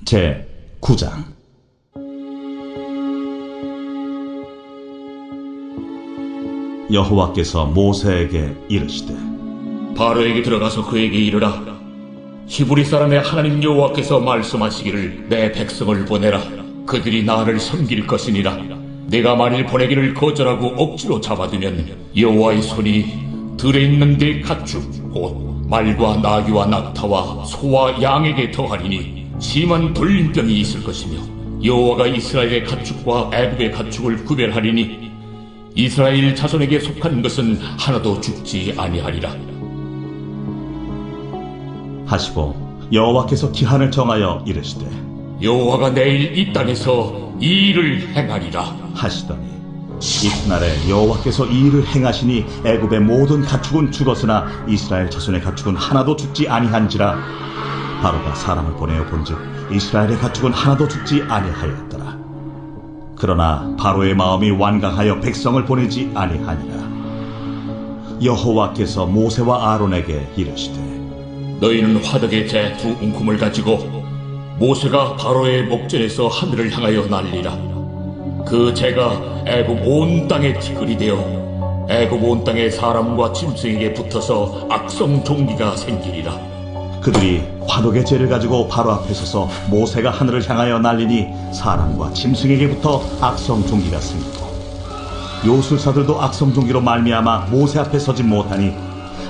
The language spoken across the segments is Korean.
제 9장. 여호와께서 모세에게 이르시되 바로에게 들어가서 그에게 이르라. 히브리 사람의 하나님 여호와께서 말씀하시기를 내 백성을 보내라. 그들이 나를 섬길 것이니라. 내가 만일 보내기를 거절하고 억지로 잡아두면 여호와의 손이 들에 있는 내 가축 곧 말과 나귀와 낙타와 소와 양에게 더하리니 심한 돌림병이 있을 것이며 여호와가 이스라엘의 가축과 애굽의 가축을 구별하리니 이스라엘 자손에게 속한 것은 하나도 죽지 아니하리라 하시고 여호와께서 기한을 정하여 이르시되 여호와가 내일 이 땅에서 이 일을 행하리라 하시더니 이튿날에 여호와께서 이 일을 행하시니 애굽의 모든 가축은 죽었으나 이스라엘 자손의 가축은 하나도 죽지 아니한지라. 바로가 사람을 보내어 본즉 이스라엘의 가축은 하나도 죽지 아니하였더라. 그러나 바로의 마음이 완강하여 백성을 보내지 아니하니라. 여호와께서 모세와 아론에게 이르시되 너희는 화덕의 재 두 움큼을 가지고 모세가 바로의 목전에서 하늘을 향하여 날리라. 그 재가 애굽 온 땅에 티끌이 되어 애굽 온 땅의 사람과 짐승에게 붙어서 악성 종기가 생기리라. 그들이 화덕의 재를 가지고 바로 앞에 서서 모세가 하늘을 향하여 날리니 사람과 짐승에게 붙어 악성 종기가 생기고 요술사들도 악성 종기로 말미암아 모세 앞에 서지 못하니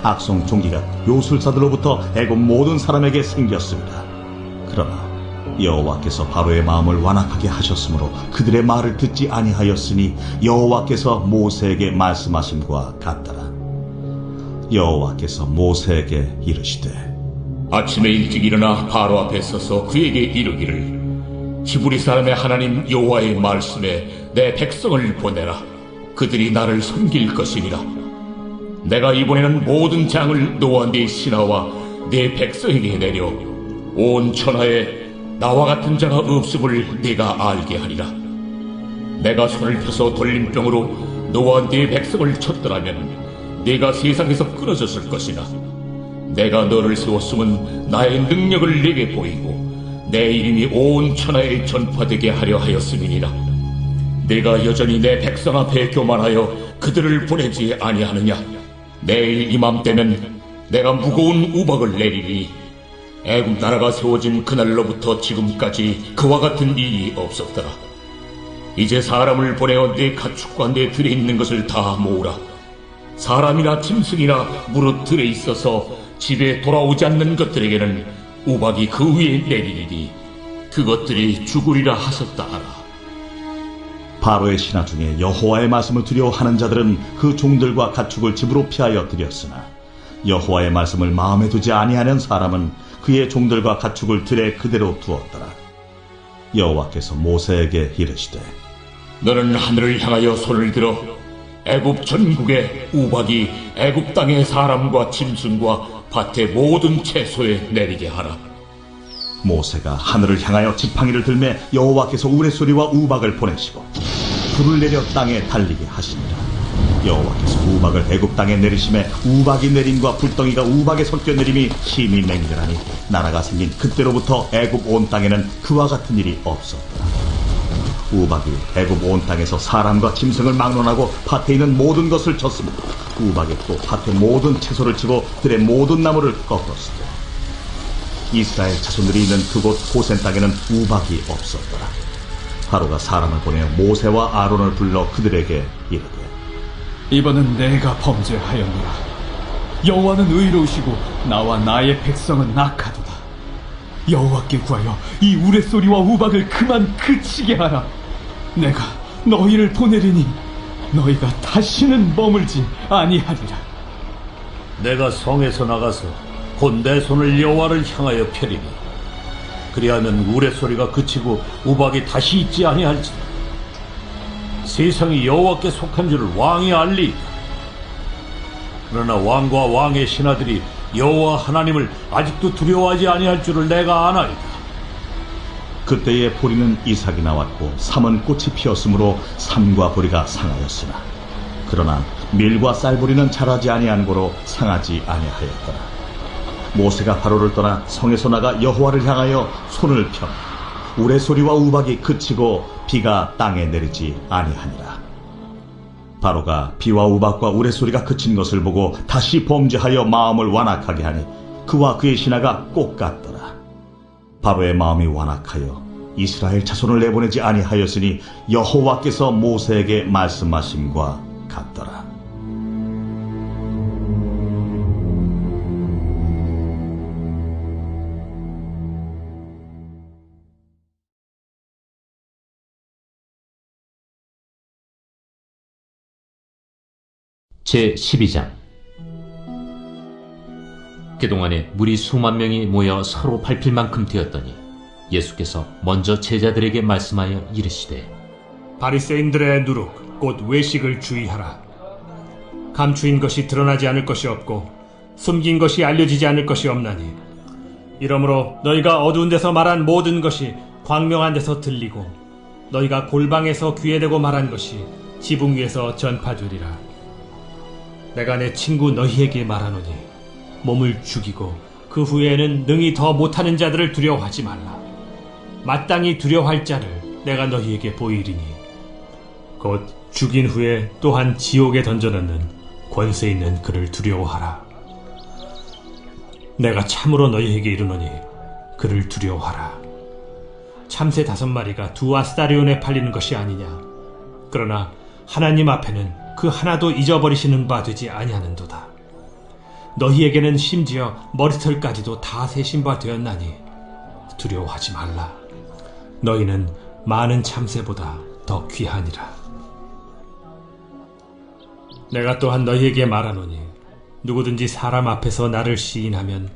악성 종기가 요술사들로부터 애굽 모든 사람에게 생겼습니다. 그러나 여호와께서 바로의 마음을 완악하게 하셨으므로 그들의 말을 듣지 아니하였으니 여호와께서 모세에게 말씀하심과 같더라. 여호와께서 모세에게 이르시되 아침에 일찍 일어나 바로 앞에 서서 그에게 이르기를 히브리 사람의 하나님 여호와의 말씀에 내 백성을 보내라. 그들이 나를 섬길 것이니라. 내가 이번에는 모든 장을 너와 네 신하와 네 백성에게 내려 온 천하에 나와 같은 자가 없음을 네가 알게 하리라. 내가 손을 펴서 돌림병으로 너와 네 백성을 쳤더라면 네가 세상에서 끊어졌을 것이나 내가 너를 세웠음은 나의 능력을 네게 보이고 내 이름이 온 천하에 전파되게 하려 하였음이니라. 내가 여전히 내 백성 앞에 교만하여 그들을 보내지 아니하느냐. 내일 이맘때면 내가 무거운 우박을 내리니 애굽 나라가 세워진 그날로부터 지금까지 그와 같은 일이 없었더라. 이제 사람을 보내어 내 가축과 내 들에 있는 것을 다 모으라. 사람이나 짐승이나 무릇 들에 있어서 집에 돌아오지 않는 것들에게는 우박이 그 위에 내리리니 그것들이 죽으리라 하셨다 하라. 바로의 신하 중에 여호와의 말씀을 두려워하는 자들은 그 종들과 가축을 집으로 피하여 들였으나 여호와의 말씀을 마음에 두지 아니하는 사람은 그의 종들과 가축을 들에 그대로 두었더라. 여호와께서 모세에게 이르시되 너는 하늘을 향하여 손을 들어 애굽 전국에 우박이 애굽 땅의 사람과 짐승과 밭의 모든 채소에 내리게 하라. 모세가 하늘을 향하여 지팡이를 들매 여호와께서 우레소리와 우박을 보내시고 불을 내려 땅에 달리게 하시니라. 여호와께서 우박을 애굽 땅에 내리심에 우박이 내림과 불덩이가 우박에 섞여 내림이 힘이 맹렬하니 나라가 생긴 그때로부터 애굽 온 땅에는 그와 같은 일이 없었더라. 우박이 애굽 온 땅에서 사람과 짐승을 막론하고 밭에 있는 모든 것을 쳤으므로 우박이 또 밭의 모든 채소를 치고 들의 모든 나무를 꺾었으되 이스라엘 자손들이 있는 그곳 고센 땅에는 우박이 없었더라. 바로가 사람을 보내어 모세와 아론을 불러 그들에게 이르되 이번은 내가 범죄하였노라. 여호와는 의로우시고 나와 나의 백성은 악하도다. 여호와께 구하여 이 우레소리와 우박을 그만 그치게 하라. 내가 너희를 보내리니 너희가 다시는 머물지 아니하리라. 내가 성에서 나가서 곧 내 손을 여호와를 향하여 펴리니 그리하면 우레소리가 그치고 우박이 다시 있지 아니할지라. 세상이 여호와께 속한 줄을 왕이 알리. 그러나 왕과 왕의 신하들이 여호와 하나님을 아직도 두려워하지 아니할 줄을 내가 아나이다. 그때에 보리는 이삭이 나왔고 삼은 꽃이 피었으므로 삼과 보리가 상하였으나 그러나 밀과 쌀보리는 자라지 아니한 고로 상하지 아니하였더라. 모세가 바로를 떠나 성에서 나가 여호와를 향하여 손을 펴 우레소리와 우박이 그치고 비가 땅에 내리지 아니하니라. 바로가 비와 우박과 우레소리가 그친 것을 보고 다시 범죄하여 마음을 완악하게 하니 그와 그의 신하가 꼭 같더라. 바로의 마음이 완악하여 이스라엘 자손을 내보내지 아니하였으니 여호와께서 모세에게 말씀하심과 같더라. 제12장. 그동안에 무리 수만 명이 모여 서로 밟힐 만큼 되었더니 예수께서 먼저 제자들에게 말씀하여 이르시되, 바리새인들의 누룩 곧 외식을 주의하라. 감추인 것이 드러나지 않을 것이 없고 숨긴 것이 알려지지 않을 것이 없나니, 이러므로 너희가 어두운 데서 말한 모든 것이 광명한 데서 들리고 너희가 골방에서 귀에 대고 말한 것이 지붕 위에서 전파되리라. 내가 내 친구 너희에게 말하노니 몸을 죽이고 그 후에는 능히 더 못하는 자들을 두려워하지 말라. 마땅히 두려워할 자를 내가 너희에게 보이리니 곧 죽인 후에 또한 지옥에 던져넣는 권세 있는 그를 두려워하라. 내가 참으로 너희에게 이르노니 그를 두려워하라. 참새 5마리가 2아스타리온에 팔리는 것이 아니냐. 그러나 하나님 앞에는 그 하나도 잊어버리시는 바 되지 아니하는도다. 너희에게는 심지어 머리털까지도 다 세신 바 되었나니 두려워하지 말라. 너희는 많은 참새보다 더 귀하니라. 내가 또한 너희에게 말하노니 누구든지 사람 앞에서 나를 시인하면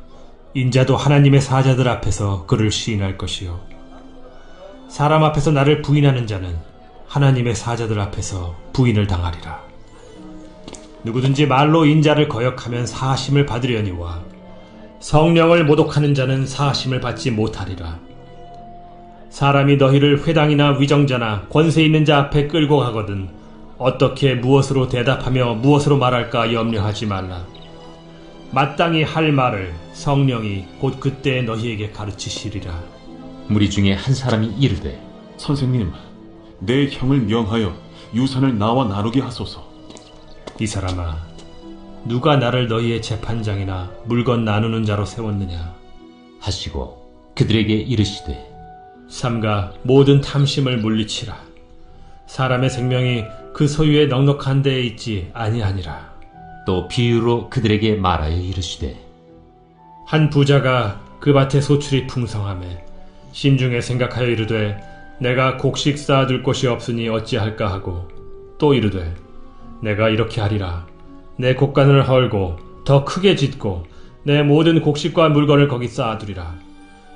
인자도 하나님의 사자들 앞에서 그를 시인할 것이요, 사람 앞에서 나를 부인하는 자는 하나님의 사자들 앞에서 부인을 당하리라. 누구든지 말로 인자를 거역하면 사하심을 받으려니와 성령을 모독하는 자는 사하심을 받지 못하리라. 사람이 너희를 회당이나 위정자나 권세 있는 자 앞에 끌고 가거든 어떻게 무엇으로 대답하며 무엇으로 말할까 염려하지 말라. 마땅히 할 말을 성령이 곧 그때 너희에게 가르치시리라. 무리 중에 한 사람이 이르되, 선생님, 내 형을 명하여 유산을 나와 나누게 하소서. 이 사람아, 누가 나를 너희의 재판장이나 물건 나누는 자로 세웠느냐 하시고 그들에게 이르시되, 삼가 모든 탐심을 물리치라. 사람의 생명이 그 소유의 넉넉한 데에 있지 아니하니라. 또 비유로 그들에게 말하여 이르시되, 한 부자가 그 밭에 소출이 풍성하매 심중에 생각하여 이르되 내가 곡식 쌓아둘 곳이 없으니 어찌할까 하고, 또 이르되 내가 이렇게 하리라. 내 곡간을 헐고 더 크게 짓고 내 모든 곡식과 물건을 거기 쌓아두리라.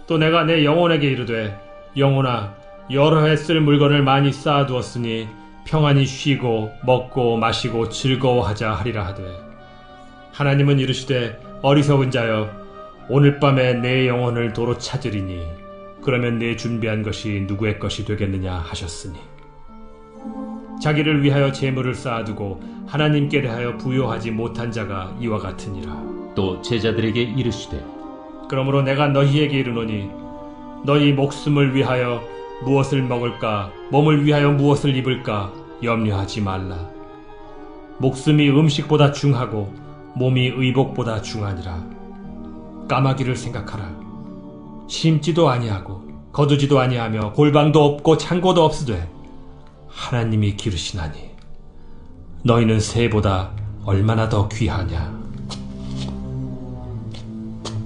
또 내가 내 영혼에게 이르되 영혼아, 여러 해 쓸 물건을 많이 쌓아두었으니 평안히 쉬고 먹고 마시고 즐거워하자 하리라 하되, 하나님은 이르시되 어리석은 자여, 오늘 밤에 내 영혼을 도로 찾으리니 그러면 내 준비한 것이 누구의 것이 되겠느냐 하셨으니, 자기를 위하여 재물을 쌓아두고 하나님께 대하여 부요하지 못한 자가 이와 같으니라. 또 제자들에게 이르시되, 그러므로 내가 너희에게 이르노니 너희 목숨을 위하여 무엇을 먹을까, 몸을 위하여 무엇을 입을까 염려하지 말라. 목숨이 음식보다 중하고 몸이 의복보다 중하니라. 까마귀를 생각하라. 심지도 아니하고 거두지도 아니하며 골방도 없고 창고도 없으되 하나님이 기르시나니 너희는 새보다 얼마나 더 귀하냐.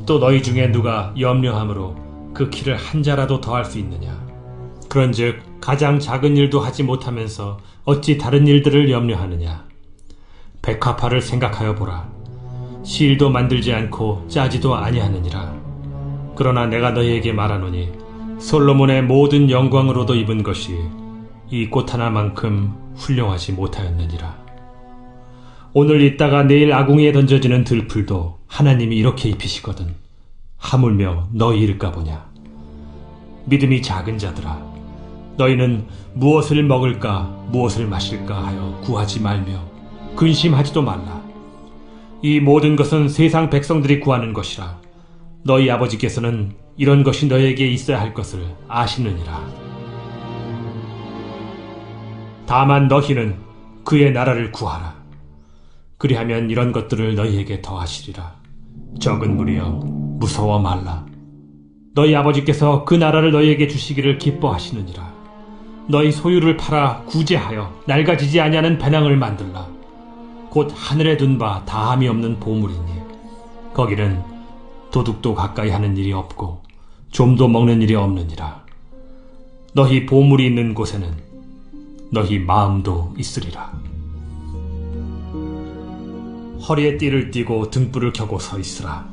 또 너희 중에 누가 염려함으로 그 키를 한 자라도 더할 수 있느냐. 그런즉 가장 작은 일도 하지 못하면서 어찌 다른 일들을 염려하느냐. 백합화를 생각하여 보라. 실도 만들지 않고 짜지도 아니하느니라. 그러나 내가 너희에게 말하노니 솔로몬의 모든 영광으로도 입은 것이 이 꽃 하나만큼 훌륭하지 못하였느니라. 오늘 있다가 내일 아궁이에 던져지는 들풀도 하나님이 이렇게 입히시거든 하물며 너희일까 보냐. 믿음이 작은 자들아, 너희는 무엇을 먹을까 무엇을 마실까 하여 구하지 말며 근심하지도 말라. 이 모든 것은 세상 백성들이 구하는 것이라. 너희 아버지께서는 이런 것이 너희에게 있어야 할 것을 아시느니라. 다만 너희는 그의 나라를 구하라. 그리하면 이런 것들을 너희에게 더하시리라. 적은 무리여 무서워 말라. 너희 아버지께서 그 나라를 너희에게 주시기를 기뻐하시느니라. 너희 소유를 팔아 구제하여 낡아지지 아니하는 배낭을 만들라. 곧 하늘에 둔 바 다함이 없는 보물이니 거기는 도둑도 가까이 하는 일이 없고 좀도 먹는 일이 없느니라. 너희 보물이 있는 곳에는 너희 마음도 있으리라. 허리에 띠를 띠고 등불을 켜고 서 있으라.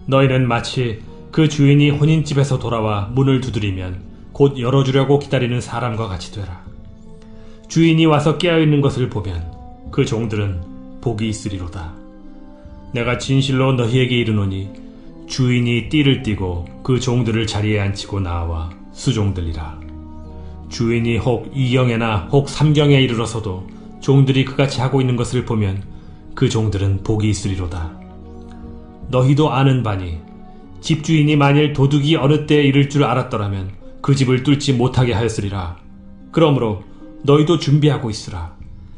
너희는 마치 그 주인이 혼인집에서 돌아와 문을 두드리면 곧 열어주려고 기다리는 사람과 같이 되라. 주인이 와서 깨어있는 것을 보면 그 종들은 복이 있으리로다. 내가 진실로 너희에게 이르노니 주인이 띠를 띠고 그 종들을 자리에 앉히고 나와 수종들이라. 주인이 혹 2경에나 혹 3경에 이르러서도 종들이 그같이 하고 있는 것을 보면 그 종들은 복이 있으리로다. 너희도 아는 바니 집주인이 만일 도둑이 어느 때에 이를 줄 알았더라면 그 집을 뚫지 못하게 하였으리라. 그러므로 너희도 준비하고 있으라.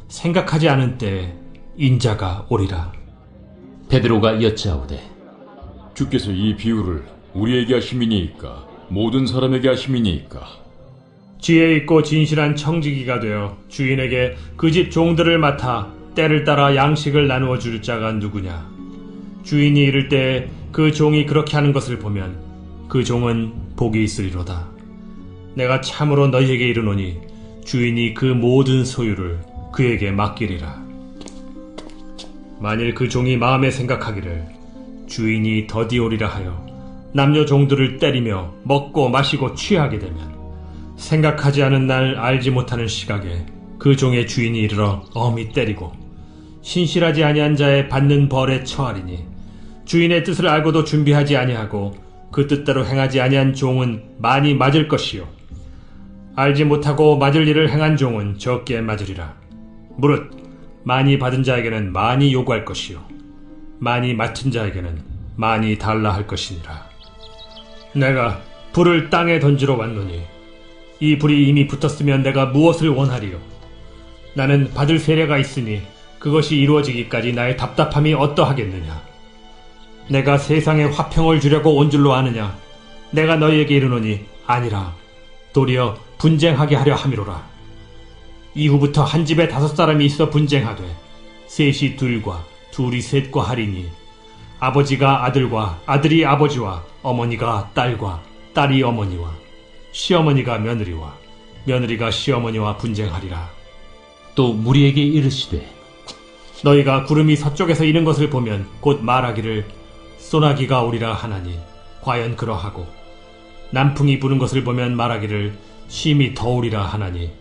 생각하지 않은 때에 인자가 오리라. 베드로가 여짜오되 주께서 이 비유를 우리에게 하심이니이까 모든 사람에게 하심이니이까? 지혜 있고 진실한 청지기가 되어 주인에게 그 집 종들을 맡아 때를 따라 양식을 나누어 줄 자가 누구냐? 주인이 이를 때에 그 종이 그렇게 하는 것을 보면 그 종은 복이 있으리로다. 내가 참으로 너희에게 이르노니 주인이 그 모든 소유를 그에게 맡기리라. 만일 그 종이 마음에 생각하기를 주인이 더디 오리라 하여 남녀 종들을 때리며 먹고 마시고 취하게 되면 생각하지 않은 날 알지 못하는 시각에 그 종의 주인이 이르러 엄히 때리고 신실하지 아니한 자의 받는 벌에 처하리니 주인의 뜻을 알고도 준비하지 아니하고 그 뜻대로 행하지 아니한 종은 많이 맞을 것이요 알지 못하고 맞을 일을 행한 종은 적게 맞으리라. 무릇 많이 받은 자에게는 많이 요구할 것이요 많이 맡은 자에게는 많이 달라 할 것이니라. 내가 불을 땅에 던지러 왔노니 이 불이 이미 붙었으면 내가 무엇을 원하리요? 나는 받을 세례가 있으니 그것이 이루어지기까지 나의 답답함이 어떠하겠느냐? 내가 세상에 화평을 주려고 온 줄로 아느냐? 내가 너희에게 이르노니 아니라 도리어 분쟁하게 하려 함이로라. 이후부터 한 집에 5사람이 있어 분쟁하되 셋이 둘과 둘이 셋과 하리니 아버지가 아들과 아들이 아버지와 어머니가 딸과 딸이 어머니와 시어머니가 며느리와 며느리가 시어머니와 분쟁하리라. 또 무리에게 이르시되 너희가 구름이 서쪽에서 이는 것을 보면 곧 말하기를 소나기가 오리라 하나니 과연 그러하고 남풍이 부는 것을 보면 말하기를 심히 더우리라 하나니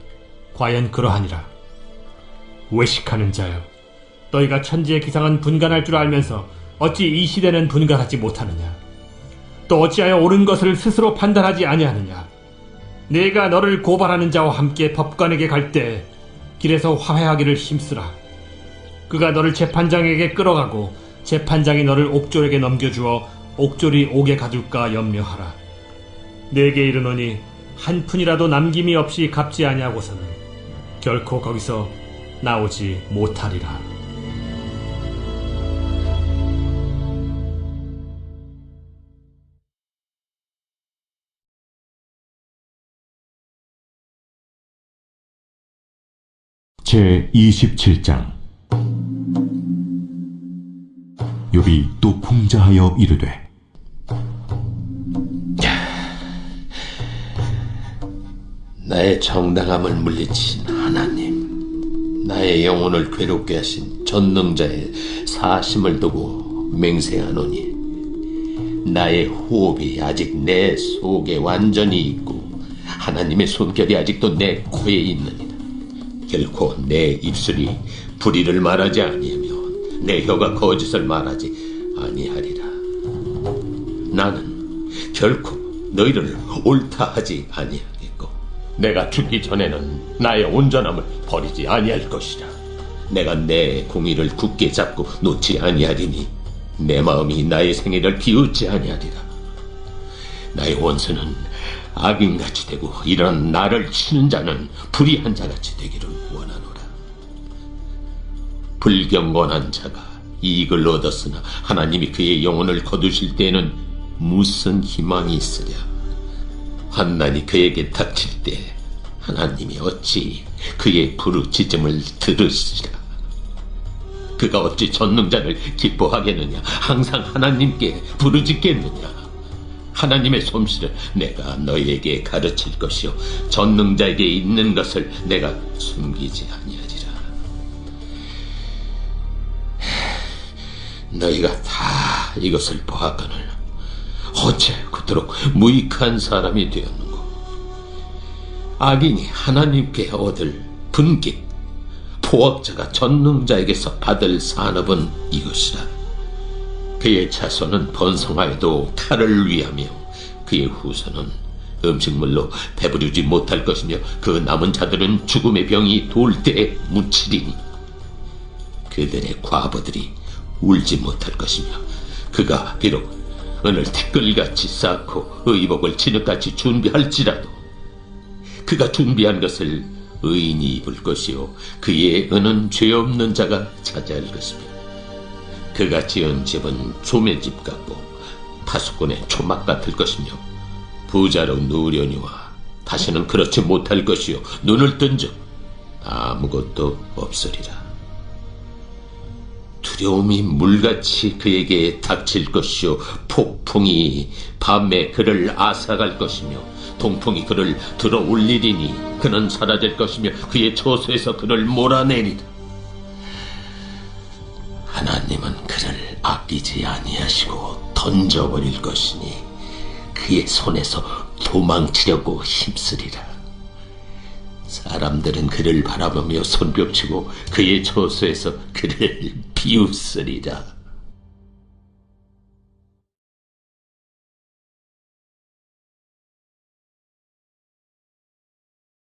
과연 그러하니라. 외식하는 자여, 너희가 천지의 기상은 분간할 줄 알면서 어찌 이 시대는 분간하지 못하느냐? 또 어찌하여 옳은 것을 스스로 판단하지 아니하느냐? 내가 너를 고발하는 자와 함께 법관에게 갈 때 길에서 화해하기를 힘쓰라. 그가 너를 재판장에게 끌어가고 재판장이 너를 옥졸에게 넘겨주어 옥졸이 옥에 가둘까 염려하라. 내게 이르노니 한 푼이라도 남김이 없이 갚지 아니하고서는 결코 거기서 나오지 못하리라. 제 27장. 욥이 또 풍자하여 이르되 나의 정당함을 물리친 하나님, 나의 영혼을 괴롭게 하신 전능자의 사심을 두고 맹세하노니 나의 호흡이 아직 내 속에 완전히 있고 하나님의 손결이 아직도 내 코에 있느니라. 결코 내 입술이 불의를 말하지 아니하며 내 혀가 거짓을 말하지 아니하리라. 나는 결코 너희를 옳다 하지 아니하겠고 내가 죽기 전에는 나의 온전함을 버리지 아니할 것이라. 내가 내 공의를 굳게 잡고 놓지 아니하리니 내 마음이 나의 생애를 비웃지 아니하리라. 나의 원수는 악인같이 되고 이런 나를 치는 자는 불의한 자같이 되기를 원하노라. 불경건한 자가 이익을 얻었으나 하나님이 그의 영혼을 거두실 때에는 무슨 희망이 있으랴. 환난이 그에게 닥칠 때 하나님이 어찌 그의 부르짖음을 들으시랴. 그가 어찌 전능자를 기뻐하겠느냐. 항상 하나님께 부르짖겠느냐. 하나님의 솜씨를 내가 너희에게 가르칠 것이요 전능자에게 있는 것을 내가 숨기지 아니하리라. 너희가 다 이것을 보았거늘 어째 그토록 무익한 사람이 되었는고. 악인이 하나님께 얻을 분깃, 포악자가 전능자에게서 받을 산업은 이것이라. 그의 자손은 번성하여도 칼을 위하며 그의 후손은 음식물로 배부르지 못할 것이며 그 남은 자들은 죽음의 병이 돌 때에 묻히리니 그들의 과부들이 울지 못할 것이며 그가 비록 은을 티끌같이 쌓고 의복을 진흙같이 준비할지라도 그가 준비한 것을 의인이 입을 것이요 그의 은은 죄 없는 자가 차지할 것이며 그가 지은 집은 조매집 같고 파수꾼의 초막 같을 것이며 부자로 누우려니와 다시는 그렇지 못할 것이요 눈을 뜬즉 아무것도 없으리라. 두려움이 물같이 그에게 닥칠 것이요 폭풍이 밤에 그를 앗아갈 것이며 동풍이 그를 들어 올리리니 그는 사라질 것이며 그의 처소에서 그를 몰아내리라. 하나님은 그를 아끼지 아니하시고 던져버릴 것이니 그의 손에서 도망치려고 힘쓰리라. 사람들은 그를 바라보며 손뼉치고 그의 처소에서 그를 비웃으리라.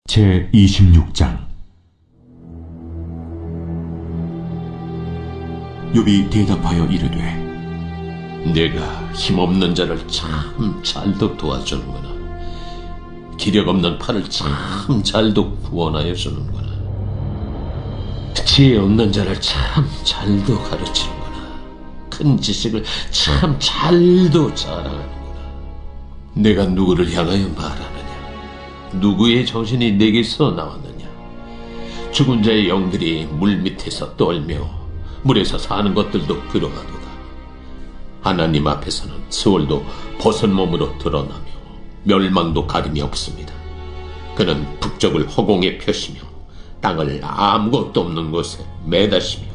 제26장. 욥이 대답하여 이르되 내가 힘없는 자를 참 잘도 도와주는구나. 기력 없는 팔을 참 잘도 구원하여 주는구나. 지혜 없는 자를 참 잘도 가르치는구나. 큰 지식을 참 잘도 자랑하는구나. 내가 누구를 향하여 말하느냐. 누구의 정신이 내게서 나왔느냐. 죽은 자의 영들이 물 밑에서 떨며 물에서 사는 것들도 그러하도다. 하나님 앞에서는 수월도 벗은 몸으로 드러나며 멸망도 가림이 없습니다. 그는 북적을 허공에 펴시며 땅을 아무것도 없는 곳에 매다시며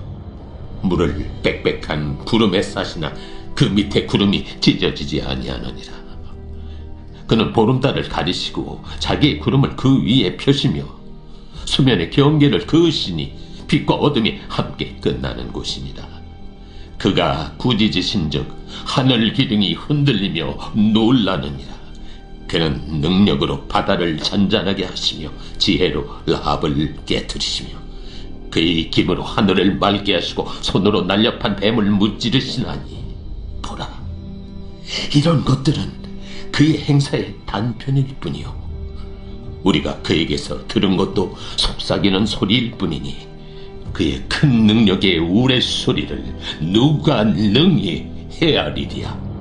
물을 빽빽한 구름에 싸시나 그 밑에 구름이 찢어지지 아니하느니라. 그는 보름달을 가리시고 자기의 구름을 그 위에 펴시며 수면의 경계를 그으시니 빛과 어둠이 함께 끝나는 곳이니라. 그가 꾸짖으신즉 하늘 기둥이 흔들리며 놀라느니라. 그는 능력으로 바다를 잔잔하게 하시며 지혜로 라합을 깨뜨리시며 그의 힘으로 하늘을 맑게 하시고 손으로 날렵한 뱀을 무찌르시나니 보라, 이런 것들은 그의 행사의 단편일 뿐이요 우리가 그에게서 들은 것도 속삭이는 소리일 뿐이니 그의 큰 능력의 우레소리를 누가 능히 헤아리랴.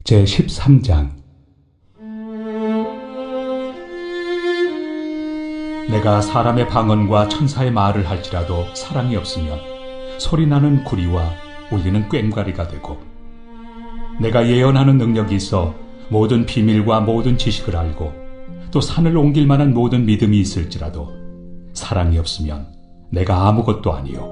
제13장. 내가 사람의 방언과 천사의 말을 할지라도 사랑이 없으면 소리나는 구리와 울리는 꽹과리가 되고, 내가 예언하는 능력이 있어 모든 비밀과 모든 지식을 알고 또 산을 옮길 만한 모든 믿음이 있을지라도 사랑이 없으면 내가 아무것도 아니요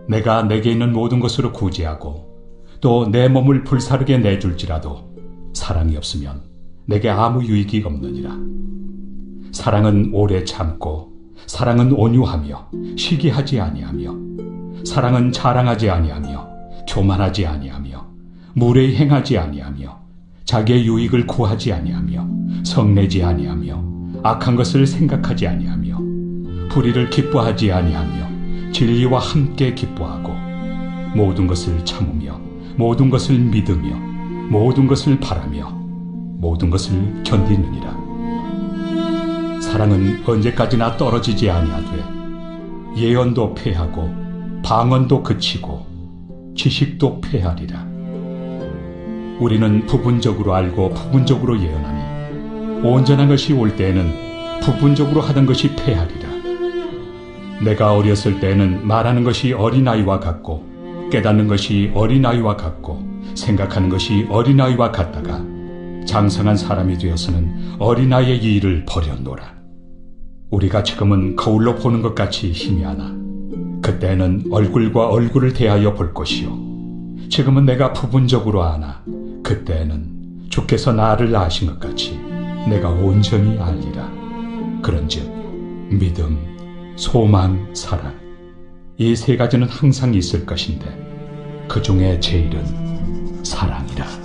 내가 내게 있는 모든 것으로 구제하고 또 내 몸을 불사르게 내줄지라도 사랑이 없으면 내게 아무 유익이 없느니라. 사랑은 오래 참고 사랑은 온유하며 시기하지 아니하며 사랑은 자랑하지 아니하며 교만하지 아니하며 무례히 행하지 아니하며 자기의 유익을 구하지 아니하며 성내지 아니하며 악한 것을 생각하지 아니하며 불의를 기뻐하지 아니하며 진리와 함께 기뻐하고 모든 것을 참으며 모든 것을 믿으며 모든 것을 바라며 모든 것을 견디느니라. 사랑은 언제까지나 떨어지지 아니하되 예언도 패하고 방언도 그치고 지식도 패하리라. 우리는 부분적으로 알고 부분적으로 예언하니 온전한 것이 올 때에는 부분적으로 하던 것이 패하리라. 내가 어렸을 때에는 말하는 것이 어린아이와 같고 깨닫는 것이 어린아이와 같고 생각하는 것이 어린아이와 같다가 장성한 사람이 되어서는 어린아이의 일을 버렸노라. 우리가 지금은 거울로 보는 것 같이 희미하나 그때는 얼굴과 얼굴을 대하여 볼 것이요 지금은 내가 부분적으로 아나 그때는 주께서 나를 아신 것 같이 내가 온전히 알리라. 그런즉 믿음, 소망, 사랑 이 세 가지는 항상 있을 것인데 그 중에 제일은 사랑이라.